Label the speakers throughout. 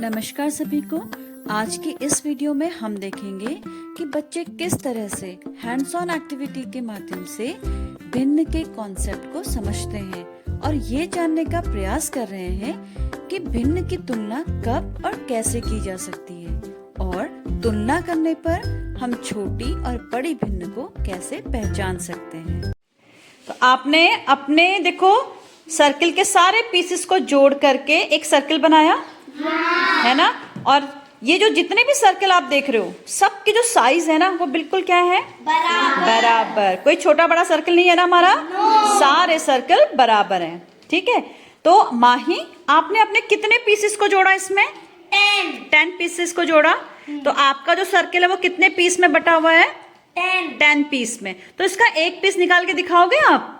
Speaker 1: नमस्कार सभी को। आज की इस वीडियो में हम देखेंगे कि बच्चे किस तरह से हैंड्स ऑन एक्टिविटी के माध्यम से भिन्न के कॉन्सेप्ट को समझते हैं और ये जानने का प्रयास कर रहे हैं कि भिन्न की तुलना कब और कैसे की जा सकती है और तुलना करने पर हम छोटी और बड़ी भिन्न को कैसे पहचान सकते हैं।
Speaker 2: तो आपने अपने देखो सर्किल के सारे पीसेस को जोड़ करके एक सर्किल बनाया है ना। और ये जो जितने भी सर्किल आप देख रहे हो सबकी जो साइज है ना वो बिल्कुल क्या है, बराबर। कोई छोटा बड़ा सर्किल नहीं है ना हमारा, सारे सर्किल बराबर हैं। ठीक है, तो माही आपने अपने कितने पीसेस को जोड़ा इसमें? 10 पीसेस को जोड़ा। तो आपका जो सर्किल है वो कितने पीस में बटा हुआ है? 10 पीस में। तो इसका एक पीस निकाल के दिखाओगे आप?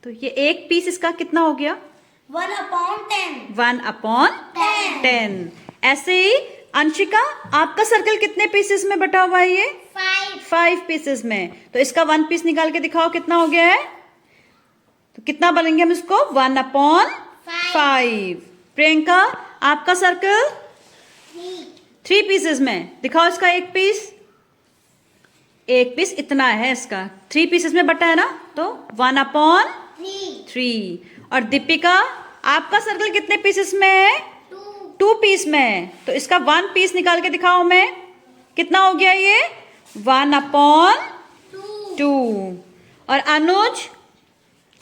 Speaker 2: तो ये एक पीस इसका कितना हो गया? 1/10। ऐसे ही अंशिका आपका सर्कल कितने पीसेस में बटा हुआ है? ये 5 पीसेस में। तो इसका 1 पीस निकाल के दिखाओ कितना हो गया है? तो कितना बनेंगे हम इसको? 1/5। प्रियंका आपका सर्कल 3 पीसेस में, दिखाओ इसका एक पीस। एक पीस इतना है इसका, 3 पीसेस में बटा है ना, तो 1/3। और दीपिका आपका सर्कल कितने पीसेस में है? 2 पीस में है। तो इसका 1 पीस निकाल के दिखाओ हमें, कितना हो गया ये? 1/2। और अनुज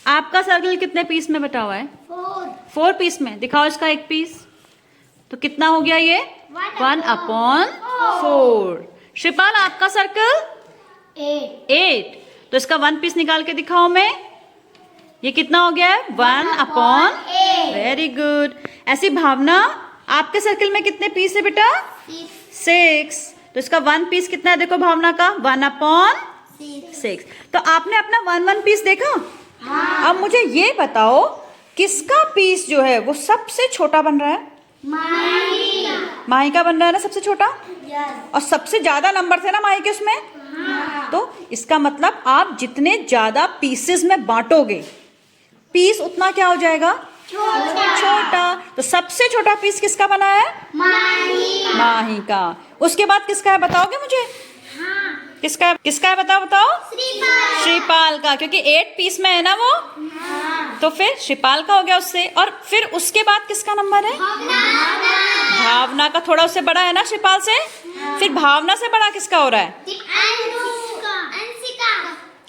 Speaker 2: आपका सर्कल कितने पीस में बटा हुआ है? 4 पीस में, दिखाओ इसका एक पीस। तो कितना हो गया ये? 1/4। शिपाल आपका सर्कल 8। तो इसका 1 पीस निकाल के दिखाओ मैं, ये कितना हो गया है? 1/8। Very good. ऐसी भावना आपके सर्कल में कितने पीस है बेटा? 6। तो इसका 1 पीस कितना है देखो भावना का? 1/6। तो आपने अपना 1 पीस देखा? हाँ। अब मुझे ये बताओ किसका पीस जो है वो सबसे छोटा बन रहा है? माही का बन रहा है ना सबसे छोटा। और सबसे ज्यादा नंबर थे ना माही के उसमें। हाँ। तो इसका मतलब आप जितने ज्यादा पीसेस में बांटोगे पीस उतना क्या हो जाएगा? छोटा। तो सबसे छोटा पीस किसका बना है? माही का। उसके बाद किसका है बताओगे मुझे? हाँ। किसका है बताओ। श्रीपाल का, क्योंकि 8 पीस में है ना वो। हाँ। तो फिर श्रीपाल का हो गया उससे। और फिर उसके बाद किसका नंबर है? भावना का। थोड़ा उससे बड़ा है ना श्रीपाल से। हाँ। फिर भावना से बड़ा किसका हो रहा है?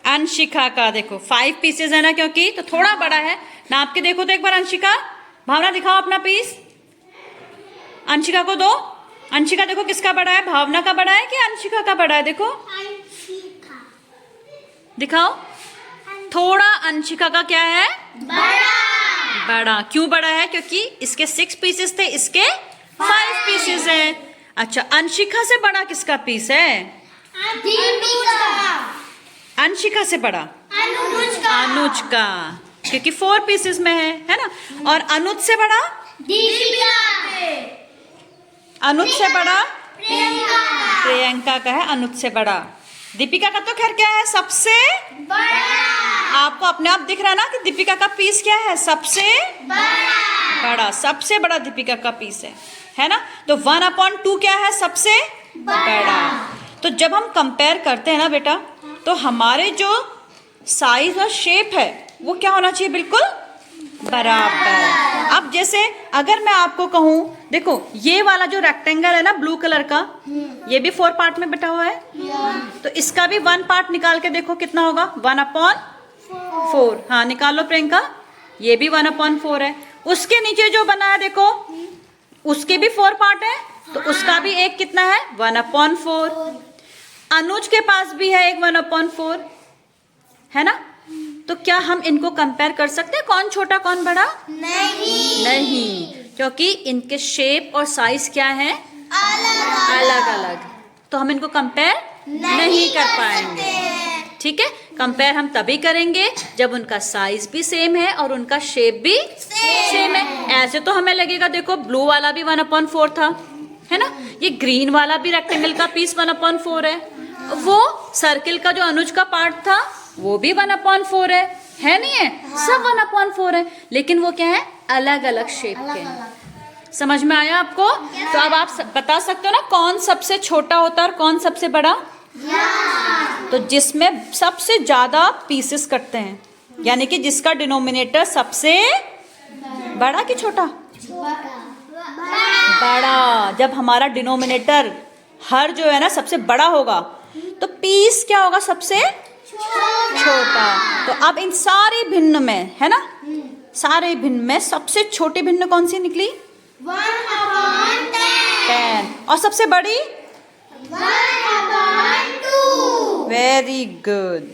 Speaker 2: अंशिका का। देखो 5 पीसेस है ना, क्योंकि तो थोड़ा बड़ा है। नाप के देखो तो एक बार अंशिका। भावना दिखाओ अपना पीस, अंशिका को दो। अंशिका देखो किसका बड़ा है? भावना का बड़ा है कि अंशिका का बड़ा है? देखो दिखाओ। थोड़ा अंशिका का क्या है? बड़ा। क्यों बड़ा है? क्योंकि इसके 6 पीसेस थे, इसके 5 पीसेस है। अच्छा, अंशिका से बड़ा किसका पीस है? अंशिका से बड़ा अनुज का, क्योंकि 4 पीसेस में है ना। और अनुज से बड़ा अनुज से बड़ा प्रियंका का है। अनुज से बड़ा दीपिका का। तो खैर क्या है? सबसे बड़ा। आपको अपने आप दिख रहा है ना कि दीपिका का पीस क्या है? सबसे बड़ा। सबसे बड़ा दीपिका का पीस है ना। तो 1/2 क्या है? सबसे बड़ा। तो जब हम कंपेयर करते हैं ना बेटा, तो हमारे जो साइज और शेप है वो क्या होना चाहिए? बिल्कुल बराबर। अब जैसे अगर मैं आपको कहूँ, देखो ये वाला जो रेक्टेंगल है ना ब्लू कलर का, ये भी 4 पार्ट में बटा हुआ है। तो इसका भी 1 पार्ट निकाल के देखो कितना होगा? 1/4। हाँ निकालो प्रियंका, ये भी 1/4 है। उसके नीचे जो बना है देखो, उसके भी 4 पार्ट है, तो उसका भी एक कितना है? 1/4। अनुज के पास भी है एक 1/4, है ना। तो क्या हम इनको कंपेयर कर सकते हैं कौन छोटा कौन बड़ा? नहीं, क्योंकि इनके शेप और साइज क्या है? अलग अलग। तो हम इनको कंपेयर नहीं कर पाएंगे। ठीक है, कंपेयर हम तभी करेंगे जब उनका साइज भी सेम है और उनका शेप भी सेम है। ऐसे तो हमें लगेगा, देखो ब्लू वाला भी 1/4 था, है ना। ये ग्रीन वाला भी रेक्टेंगल का पीस 1/4 है। वो सर्किल का जो अनुज का पार्ट था वो भी 1/4 है नहीं है? सब 1/4 है, लेकिन वो क्या है? अलग अलग शेप के हैं। समझ में आया आपको? तो अब आप बता सकते हो ना कौन सबसे छोटा होता है और कौन सबसे बड़ा? तो जिसमें सबसे ज्यादा पीसेस कटते हैं, यानी कि जिसका डिनोमिनेटर सबसे बड़ा कि छोटा? बड़ा। जब हमारा डिनोमिनेटर हर जो है ना सबसे बड़ा होगा तो पीस क्या होगा? सबसे छोटा। तो अब इन सारे भिन्न में है ना, सारे भिन्न में सबसे छोटी भिन्न कौन सी निकली? 10। और सबसे बड़ी? 1/2। Very good.